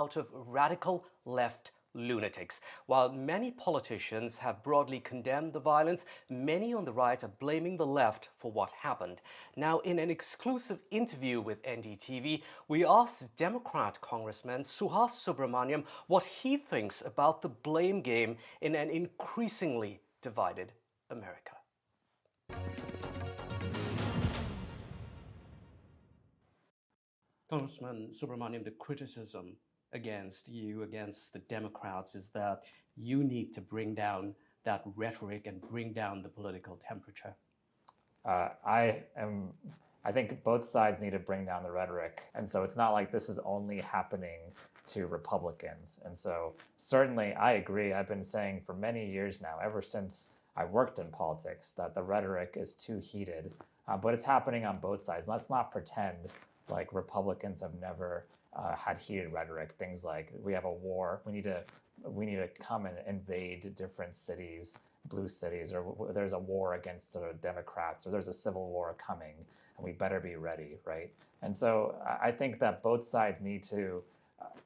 out of radical left lunatics. While many politicians have broadly condemned the violence, many on the right are blaming the left for what happened. Now, in an exclusive interview with NDTV, we asked Democrat Congressman Suhas Subramanyam what he thinks about the blame game in an increasingly divided America. Congressman Subramanyam, the criticism against you, against the Democrats, is that you need to bring down that rhetoric and bring down the political temperature. I think both sides need to bring down the rhetoric. And so it's not like this is only happening to Republicans. And so certainly I agree. I've been saying for many years now, ever since I worked in politics, that the rhetoric is too heated. But it's happening on both sides. Let's not pretend like Republicans have never had heated rhetoric. Things like we have a war. We need to come and invade different cities, blue cities, or there's a war against the Democrats, or there's a civil war coming, and we better be ready, right? And so I think that both sides need to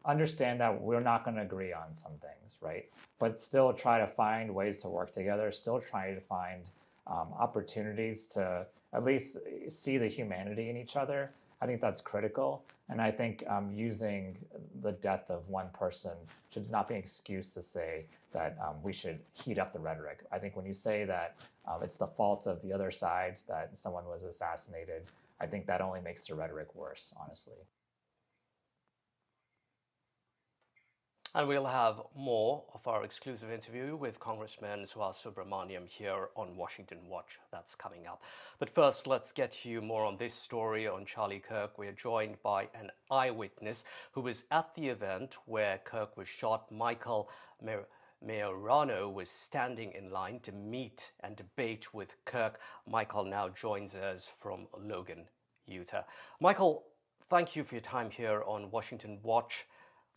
understand that we're not going to agree on some things, right? But still try to find ways to work together, still try to find opportunities to at least see the humanity in each other. I think that's critical. And I think using the death of one person should not be an excuse to say that we should heat up the rhetoric. I think when you say that it's the fault of the other side that someone was assassinated, I think that only makes the rhetoric worse, honestly. And we'll have more of our exclusive interview with Congressman Suhas Subramanyam here on Washington Watch. That's coming up. But first, let's get you more on this story on Charlie Kirk. We're joined by an eyewitness who was at the event where Kirk was shot. Michael Majorano was standing in line to meet and debate with Kirk. Michael now joins us from Logan, Utah. Michael, thank you for your time here on Washington Watch.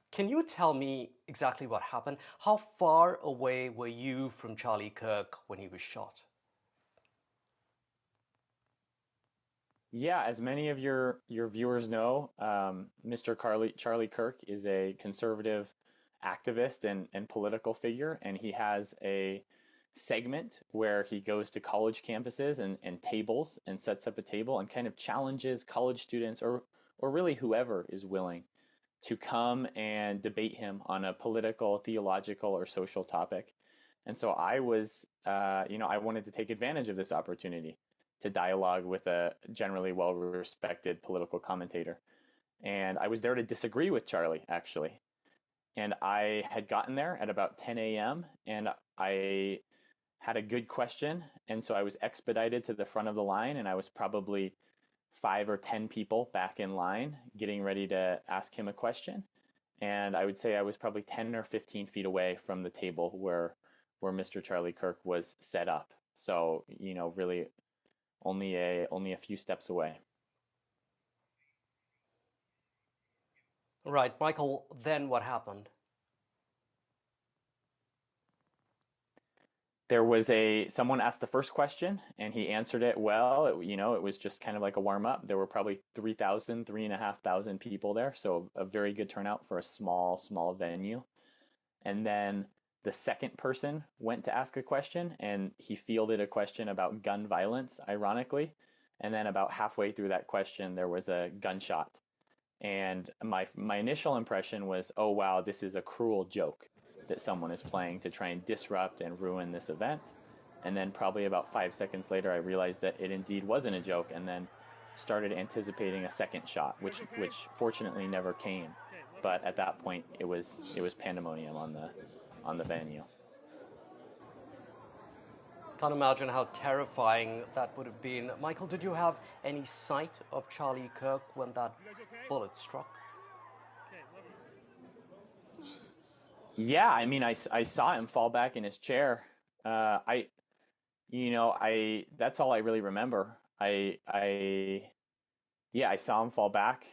Can you tell me exactly what happened? How far away were you from Charlie Kirk when he was shot? Yeah, as many of your viewers know, Mr. Charlie Kirk is a conservative activist and political figure, and he has a segment where he goes to college campuses and tables and sets up a table and kind of challenges college students or really whoever is willing to come and debate him on a political, theological, or social topic. And so I was, I wanted to take advantage of this opportunity to dialogue with a generally well-respected political commentator. And I was there to disagree with Charlie, actually. And I had gotten there at about 10 a.m. and I had a good question. And so I was expedited to the front of the line, and I was probably 5 or 10 people back in line getting ready to ask him a question. And I would say I was probably 10 or 15 feet away from the table where Mr. Charlie Kirk was set up. So, really only a few steps away. Right, Michael, then what happened? There was someone asked the first question and he answered it well. It was just kind of like a warm up. There were probably 3,500 people there. So a very good turnout for a small venue. And then the second person went to ask a question and he fielded a question about gun violence, ironically. And then about halfway through that question, there was a gunshot. And my initial impression was, oh, wow, this is a cruel joke that someone is playing to try and disrupt and ruin this event. And then probably about 5 seconds later, I realized that it indeed wasn't a joke, and then started anticipating a second shot, which fortunately never came. But at that point, it was pandemonium on the venue. Can't imagine how terrifying that would have been. Michael, did you have any sight of Charlie Kirk when that bullet struck? Yeah, I mean, I saw him fall back in his chair. That's all I really remember. I saw him fall back,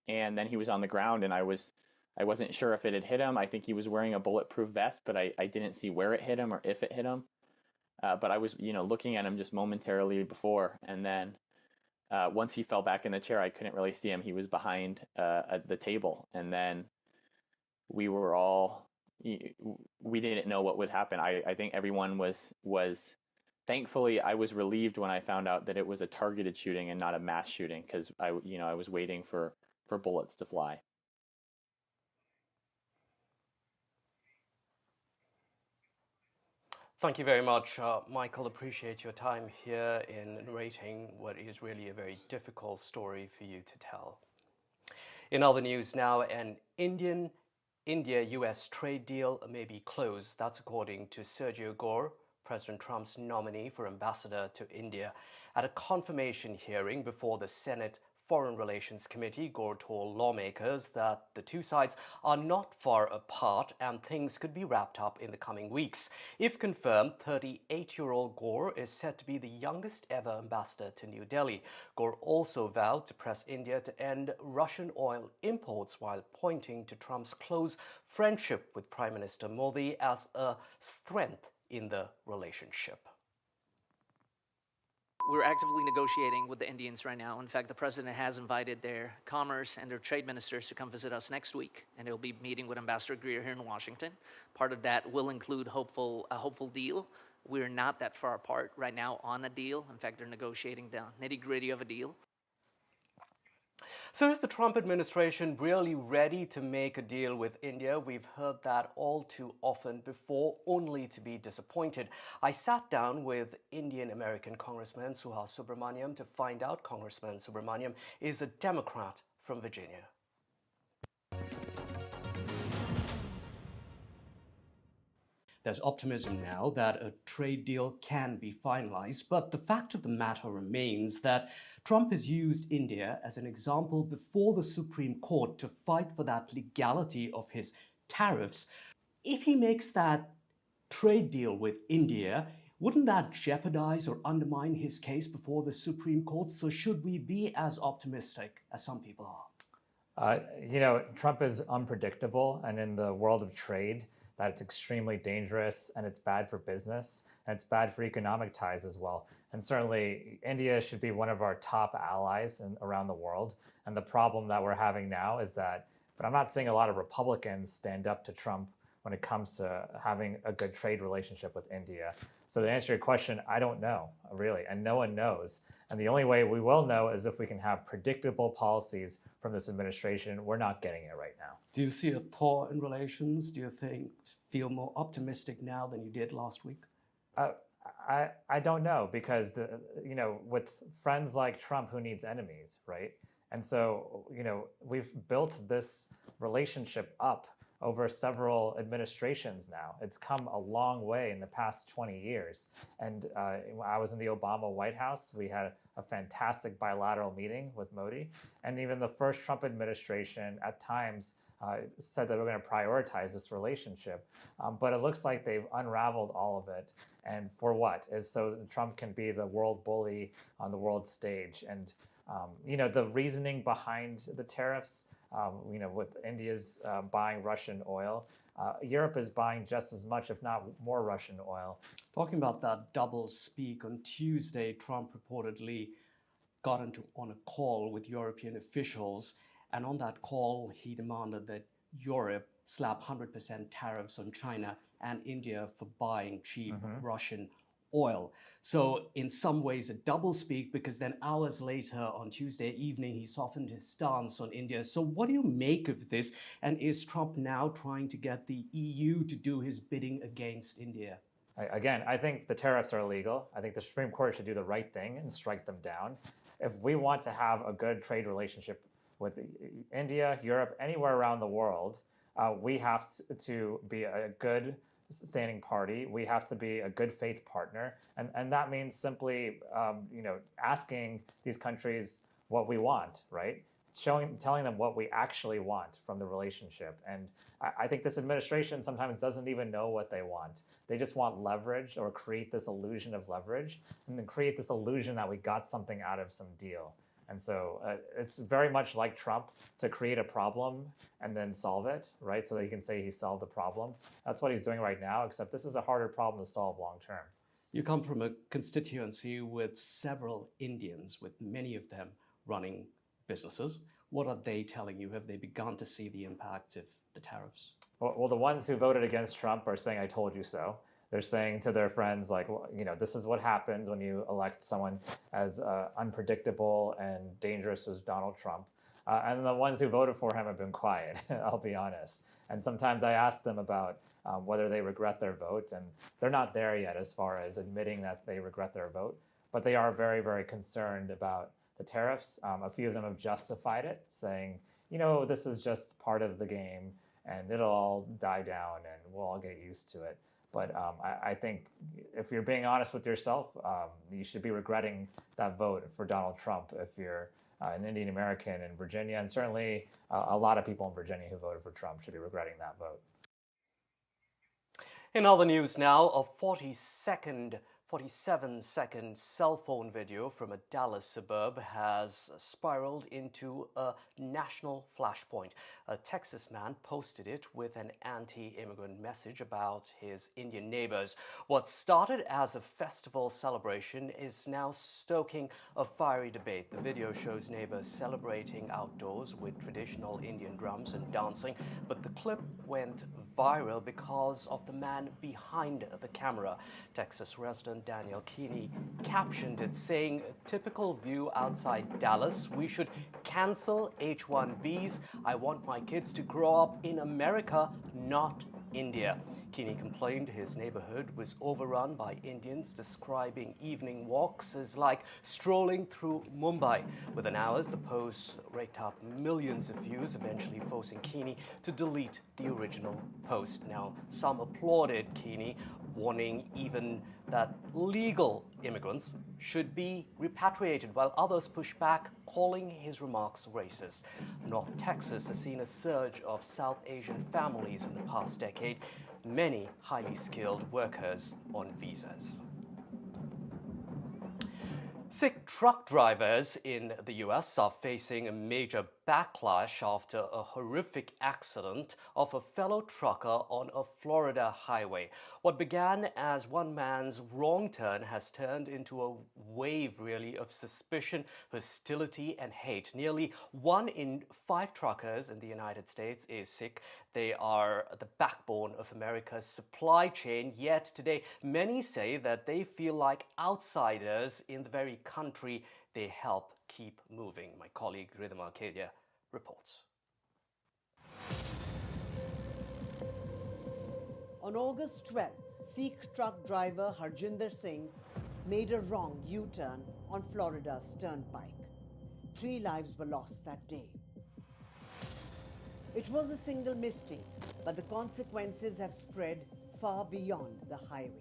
and then he was on the ground, and I wasn't sure if it had hit him. I think he was wearing a bulletproof vest, but I didn't see where it hit him or if it hit him. But I was, looking at him just momentarily before, and then once he fell back in the chair, I couldn't really see him. He was behind the table, and then we were all, we didn't know what would happen. I think everyone was thankfully, I was relieved when I found out that it was a targeted shooting and not a mass shooting, because I was waiting for bullets to fly. Thank you very much, Michael. Appreciate your time here in narrating what is really a very difficult story for you to tell. In other news now, an India-US trade deal may be closed. That's according to Sergio Gore, President Trump's nominee for ambassador to India. At a confirmation hearing before the Senate Foreign Relations Committee, Gore told lawmakers that the two sides are not far apart and things could be wrapped up in the coming weeks. If confirmed, 38-year-old Gore is said to be the youngest ever ambassador to New Delhi. Gore also vowed to press India to end Russian oil imports while pointing to Trump's close friendship with Prime Minister Modi as a strength in the relationship. We're actively negotiating with the Indians right now. In fact, the president has invited their commerce and their trade ministers to come visit us next week, and they'll be meeting with Ambassador Greer here in Washington. Part of that will include a hopeful deal. We're not that far apart right now on a deal. In fact, they're negotiating the nitty-gritty of a deal. So is the Trump administration really ready to make a deal with India? We've heard that all too often before, only to be disappointed. I sat down with Indian-American Congressman Suhas Subramanyam to find out. Congressman Subramanyam is a Democrat from Virginia. There's optimism now that a trade deal can be finalized, but the fact of the matter remains that Trump has used India as an example before the Supreme Court to fight for that legality of his tariffs. If he makes that trade deal with India, wouldn't that jeopardize or undermine his case before the Supreme Court? So should we be as optimistic as some people are? Trump is unpredictable, and in the world of trade, that's extremely dangerous, and it's bad for business, and it's bad for economic ties as well. And certainly, India should be one of our top allies around the world. And the problem that we're having now is that, but I'm not seeing a lot of Republicans stand up to Trump when it comes to having a good trade relationship with India. So to answer your question, I don't know, really, and no one knows. And the only way we will know is if we can have predictable policies from this administration. We're not getting it right now. Do you see a thaw in relations? Do you feel more optimistic now than you did last week? I don't know, because with friends like Trump, who needs enemies, right? And so we've built this relationship up over several administrations now. It's come a long way in the past 20 years. And I was in the Obama White House. We had a fantastic bilateral meeting with Modi. And even the first Trump administration at times said that we're going to prioritize this relationship. But it looks like they've unraveled all of it. And for what? Is so Trump can be the world bully on the world stage. And the reasoning behind the tariffs, with India's buying Russian oil, Europe is buying just as much, if not more, Russian oil. Talking about that double speak, on Tuesday, Trump reportedly got on a call with European officials, and on that call, he demanded that Europe slap 100% tariffs on China and India for buying cheap Russian oil. So in some ways a doublespeak, because then hours later on Tuesday evening he softened his stance on India. So what do you make of this? And is Trump now trying to get the EU to do his bidding against India? Again, I think the tariffs are illegal. I think the Supreme Court should do the right thing and strike them down. If we want to have a good trade relationship with India, Europe, anywhere around the world, we have to be a good standing party. We have to be a good faith partner, and that means simply asking these countries what we want, right? Telling them what we actually want from the relationship. And I think this administration sometimes doesn't even know what they want. They just want leverage, or create this illusion of leverage, and then create this illusion that we got something out of some deal. And so it's very much like Trump to create a problem and then solve it, right? So that he can say he solved the problem. That's what he's doing right now, except this is a harder problem to solve long term. You come from a constituency with several Indians, with many of them running businesses. What are they telling you? Have they begun to see the impact of the tariffs? Well, the ones who voted against Trump are saying, "I told you so." They're saying to their friends, like, well, this is what happens when you elect someone as unpredictable and dangerous as Donald Trump. And the ones who voted for him have been quiet, I'll be honest. And sometimes I ask them about whether they regret their vote, and they're not there yet as far as admitting that they regret their vote. But they are very, very concerned about the tariffs. A few of them have justified it, saying, this is just part of the game, and it'll all die down, and we'll all get used to it. But I think if you're being honest with yourself, you should be regretting that vote for Donald Trump if you're an Indian American in Virginia, and certainly a lot of people in Virginia who voted for Trump should be regretting that vote. In other news now, a 47-second cell phone video from a Dallas suburb has spiraled into a national flashpoint. A Texas man posted it with an anti-immigrant message about his Indian neighbors. What started as a festival celebration is now stoking a fiery debate. The video shows neighbors celebrating outdoors with traditional Indian drums and dancing, but the clip went viral because of the man behind the camera. Texas resident Daniel Keeney captioned it saying, "Typical view outside Dallas. We should cancel H-1Bs. I want my kids to grow up in America, not India." Keeney complained his neighborhood was overrun by Indians, describing evening walks as like strolling through Mumbai. Within hours, the post raked up millions of views, eventually forcing Keeney to delete the original post. Now, some applauded Keeney, warning even that legal immigrants should be repatriated, while others pushed back, calling his remarks racist. North Texas has seen a surge of South Asian families in the past decade, many highly skilled workers on visas. Sikh truck drivers in the U.S. are facing a major backlash after a horrific accident of a fellow trucker on a Florida highway. What began as one man's wrong turn has turned into a wave, really, of suspicion, hostility, and hate. Nearly 1 in 5 truckers in the United States is Sikh. They are the backbone of America's supply chain, yet today many say that they feel like outsiders in the very country they help keep moving. My colleague Ridhima Kedia reports. On August 12th, Sikh truck driver Harjinder Singh made a wrong U-turn on Florida's turnpike. 3 lives were lost that day. It was a single mistake, but the consequences have spread far beyond the highway.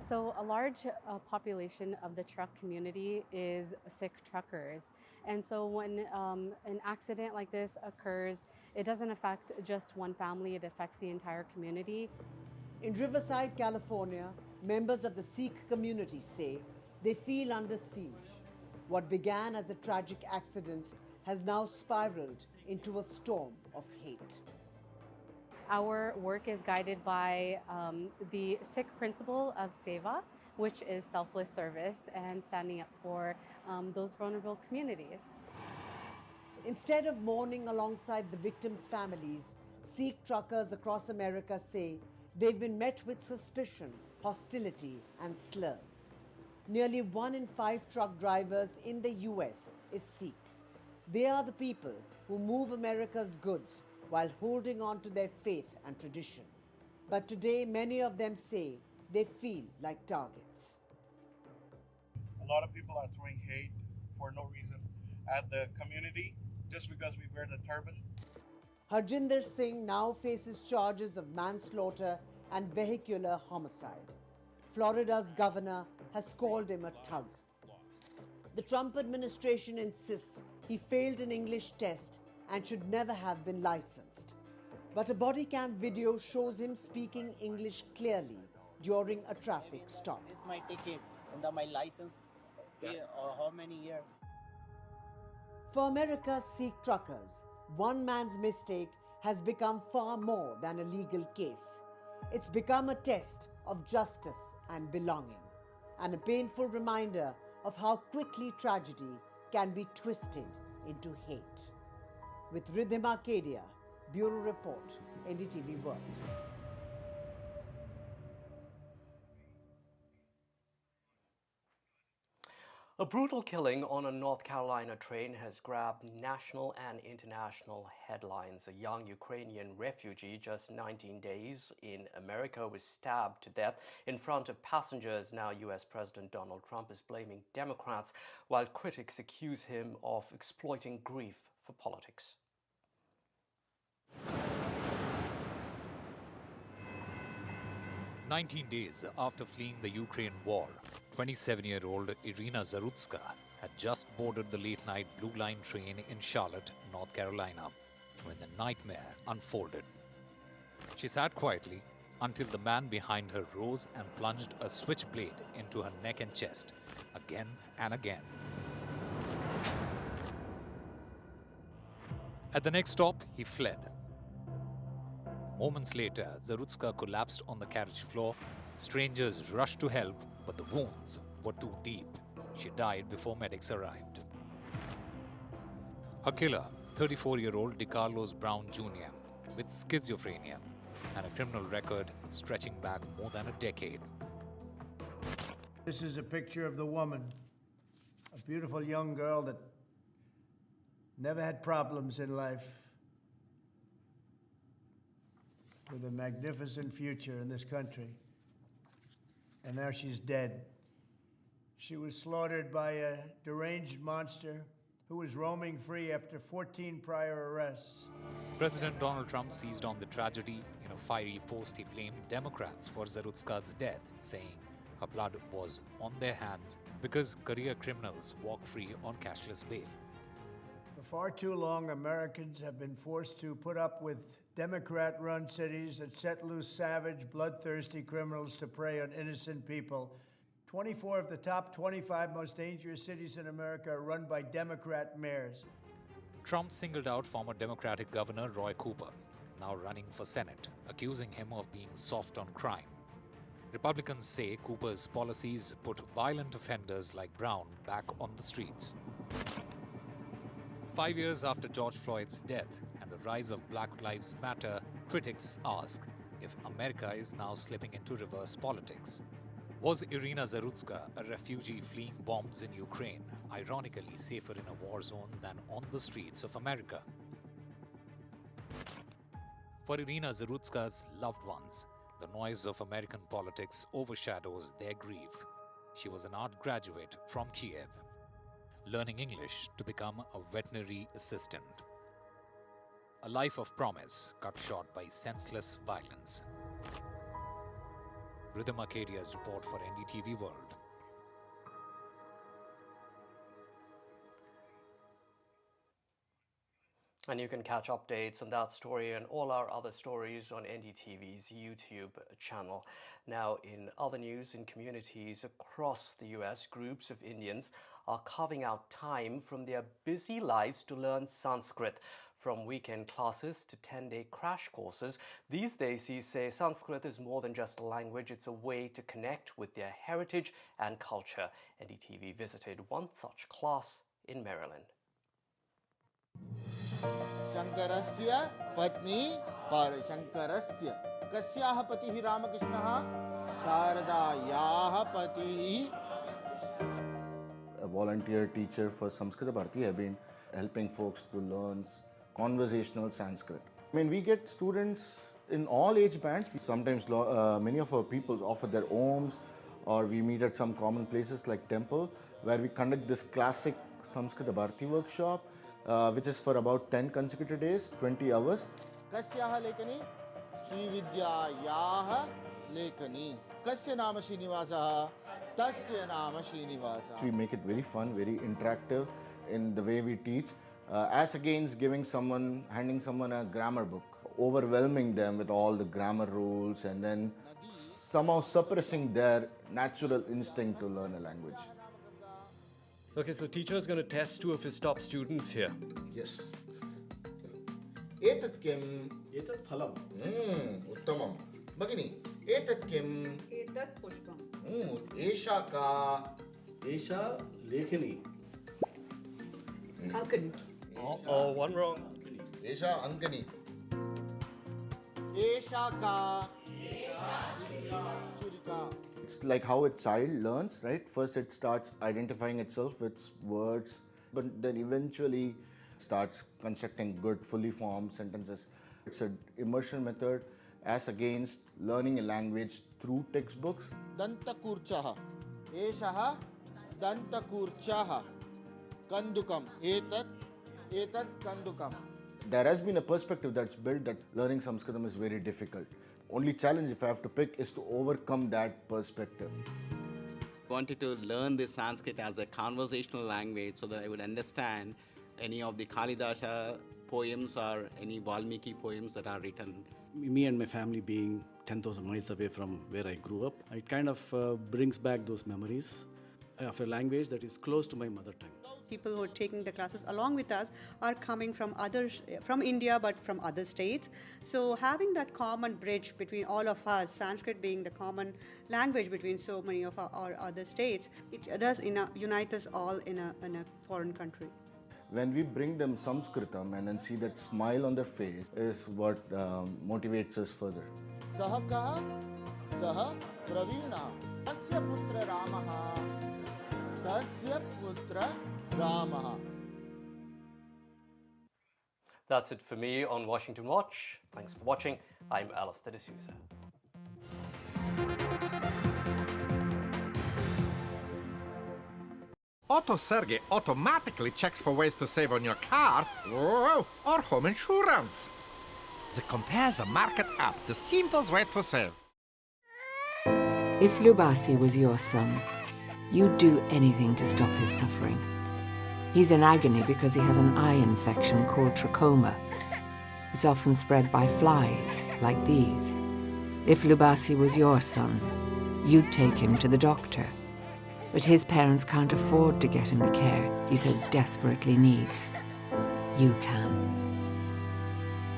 So a large population of the truck community is Sikh truckers. And so when an accident like this occurs, it doesn't affect just one family, it affects the entire community. In Riverside, California, members of the Sikh community say they feel under siege. What began as a tragic accident has now spiraled into a storm of hate. Our work is guided by the Sikh principle of seva, which is selfless service and standing up for those vulnerable communities. Instead of mourning alongside the victims' families, Sikh truckers across America say they've been met with suspicion, hostility, and slurs. Nearly 1 in 5 truck drivers in the U.S. is Sikh. They are the people who move America's goods while holding on to their faith and tradition. But today, many of them say they feel like targets. A lot of people are throwing hate for no reason at the community just because we wear the turban. Harjinder Singh now faces charges of manslaughter and vehicular homicide. Florida's governor has called him a thug. The Trump administration insists he failed an English test and should never have been licensed. But a body cam video shows him speaking English clearly during a traffic stop. This is my ticket and my license. How many years? For America's Sikh truckers, one man's mistake has become far more than a legal case. It's become a test of justice and belonging, and a painful reminder of how quickly tragedy can be twisted into hate. With Rhythm Arcadia, Bureau Report, NDTV World. A brutal killing on a North Carolina train has grabbed national and international headlines. A young Ukrainian refugee, just 19 days in America, was stabbed to death in front of passengers. Now U.S. President Donald Trump is blaming Democrats, while critics accuse him of exploiting grief for politics. 19 days after fleeing the Ukraine war, 27-year-old Irina Zarutska had just boarded the late-night Blue Line train in Charlotte, North Carolina, when the nightmare unfolded. She sat quietly until the man behind her rose and plunged a switchblade into her neck and chest, again and again. At the next stop, he fled. Moments later, Zarutska collapsed on the carriage floor. Strangers rushed to help, but the wounds were too deep. She died before medics arrived. Her killer, 34-year-old DeCarlos Brown Jr., with schizophrenia and a criminal record stretching back more than a decade. This is a picture of the woman, a beautiful young girl that never had problems in life, with a magnificent future in this country. And now she's dead. She was slaughtered by a deranged monster who was roaming free after 14 prior arrests. President Donald Trump seized on the tragedy. In a fiery post, he blamed Democrats for Zarutska's death, saying her blood was on their hands because career criminals walk free on cashless bail. For far too long, Americans have been forced to put up with Democrat-run cities that set loose savage, bloodthirsty criminals to prey on innocent people. 24 of the top 25 most dangerous cities in America are run by Democrat mayors. Trump singled out former Democratic Governor Roy Cooper, now running for Senate, accusing him of being soft on crime. Republicans say Cooper's policies put violent offenders like Brown back on the streets. 5 years after George Floyd's death and the rise of Black Lives Matter, critics ask if America is now slipping into reverse politics. Was Irina Zarutska, a refugee fleeing bombs in Ukraine, ironically safer in a war zone than on the streets of America? For Irina Zarutska's loved ones, the noise of American politics overshadows their grief. She was an art graduate from Kiev, learning English to become a veterinary assistant. A life of promise cut short by senseless violence. Rhythm Arcadia's report for NDTV World. And you can catch updates on that story and all our other stories on NDTV's YouTube channel. Now, in other news, in communities across the US, groups of Indians are carving out time from their busy lives to learn Sanskrit. From weekend classes to 10-day crash courses, these Desis say Sanskrit is more than just a language, it's a way to connect with their heritage and culture. NDTV visited one such class in Maryland. Shankarasya patni par Shankarasya kasyaha patihi Ramakrishnaha Sharadayaha patihi. A volunteer teacher for Sanskrit Bharati have been helping folks to learn conversational Sanskrit. I mean, we get students in all age bands. Sometimes many of our peoples offer their homes, or we meet at some common places like temple, where we conduct this classic Sanskrit Bharati workshop, which is for about 10 consecutive days, 20 hours. Kasyaha lekani Shri Vidyayaha lekani Kasya nama Srinivasaha Tasya nama Srinivasaha. We make it very fun, very interactive in the way we teach, as against handing someone a grammar book, overwhelming them with all the grammar rules and then somehow suppressing their natural instinct to learn a language. Okay, so the teacher is going to test two of his top students here. Yes. Etat kim? Etat phalam. Uttamam. Bhagini, etat kim? Etat pushpam. Esha ka? Esha lekhini. Akani. Oh, one wrong. Esha Ankani. Esha Ka. Churika. It's like how a child learns, right? First it starts identifying itself with words, but then eventually starts constructing good, fully formed sentences. It's an immersion method as against learning a language through textbooks. Dantakurchaha. Eshaha Dantakurchaha. Kandukam. Etat Kandukam. There has been a perspective that's built that learning Sanskritam is very difficult. Only challenge, if I have to pick, is to overcome that perspective. Wanted to learn this Sanskrit as a conversational language so that I would understand any of the Kalidasa poems or any Valmiki poems that are written. Me and my family being 10,000 miles away from where I grew up, it kind of brings back those memories of a language that is close to my mother tongue. People who are taking the classes along with us are coming from India, but from other states. So having that common bridge between all of us, Sanskrit being the common language between so many of our other states, it does unite us all in a foreign country. When we bring them Sanskritam and then see that smile on their face is what motivates us further. Sahaka Saha Pravina Tasya Putra Ramaha Tasya Putra Ramaha. That's it for me on Washington Watch. Thanks for watching. I'm Allister Desis. Auto Sergey automatically checks for ways to save on your car or home insurance. The Compares a Market app, the simplest way to save. If Lubasi was your son, you'd do anything to stop his suffering. He's in agony because he has an eye infection called trachoma. It's often spread by flies, like these. If Lubasi was your son, you'd take him to the doctor. But his parents can't afford to get him the care he so desperately needs. You can.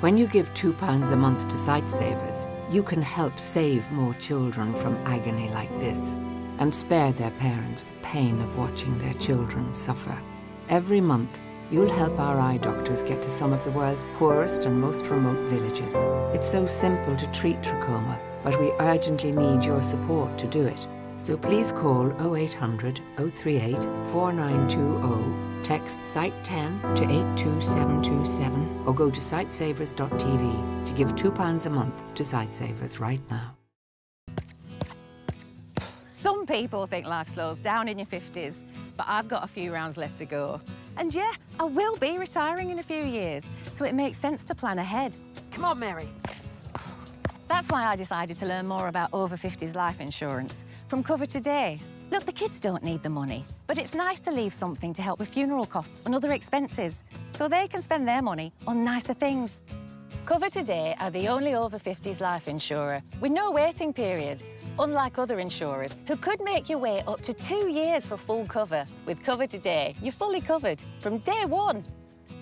When you give £2 a month to Sightsavers, you can help save more children from agony like this and spare their parents the pain of watching their children suffer. Every month, you'll help our eye doctors get to some of the world's poorest and most remote villages. It's so simple to treat trachoma, but we urgently need your support to do it. So please call 0800 038 4920, text Site10 to 82727, or go to sightsavers.tv to give £2 a month to Sightsavers right now. Some people think life slows down in your 50s, but I've got a few rounds left to go. And yeah, I will be retiring in a few years, so it makes sense to plan ahead. Come on, Mary. That's why I decided to learn more about over 50s life insurance from Cover Today. Look, the kids don't need the money, but it's nice to leave something to help with funeral costs and other expenses, so they can spend their money on nicer things. Cover Today are the only over 50s life insurer with no waiting period, unlike other insurers who could make you wait up to 2 years for full cover. With Cover Today, you're fully covered from day one.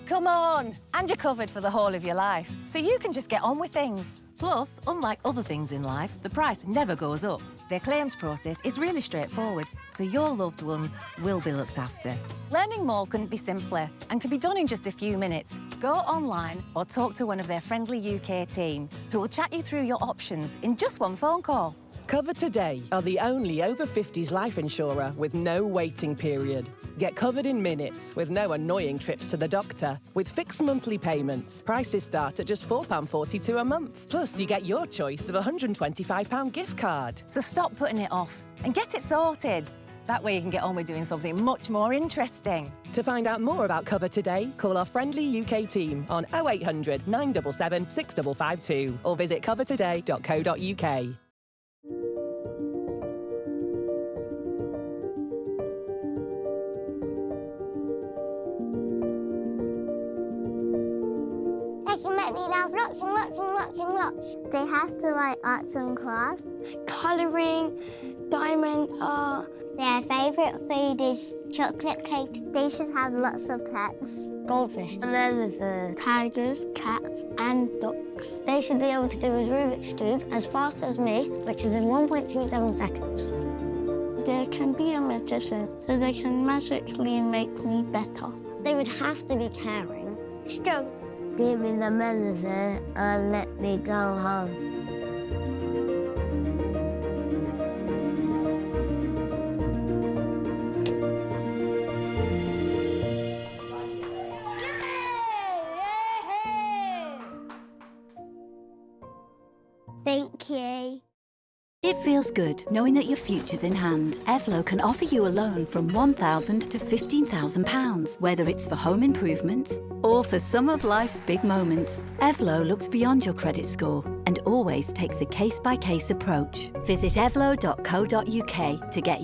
Come on! And you're covered for the whole of your life, so you can just get on with things. Plus, unlike other things in life, the price never goes up. Their claims process is really straightforward, so your loved ones will be looked after. Learning more couldn't be simpler and can be done in just a few minutes. Go online or talk to one of their friendly UK team who will chat you through your options in just one phone call. Cover Today are the only over 50s life insurer with no waiting period. Get covered in minutes with no annoying trips to the doctor. With fixed monthly payments, prices start at just £4.42 a month. Plus, you get your choice of a £125 gift card. So stop putting it off and get it sorted. That way you can get on with doing something much more interesting. To find out more about Cover Today, call our friendly UK team on 0800 977 6552 or visit covertoday.co.uk. Lots. They have to write arts and crafts, colouring, diamond art. Their favourite food is chocolate cake. They should have lots of pets. Goldfish. And then there's tigers, cats and ducks. They should be able to do a Rubik's Cube as fast as me, which is in 1.27 seconds. There can be a magician, so they can magically make me better. They would have to be caring. strong. Give me the medicine and let me go home. Thank you. It feels good knowing that your future's in hand. Evlo can offer you a loan from £1,000 to £15,000, whether it's for home improvements or for some of life's big moments. Evlo looks beyond your credit score and always takes a case-by-case approach. Visit evlo.co.uk to get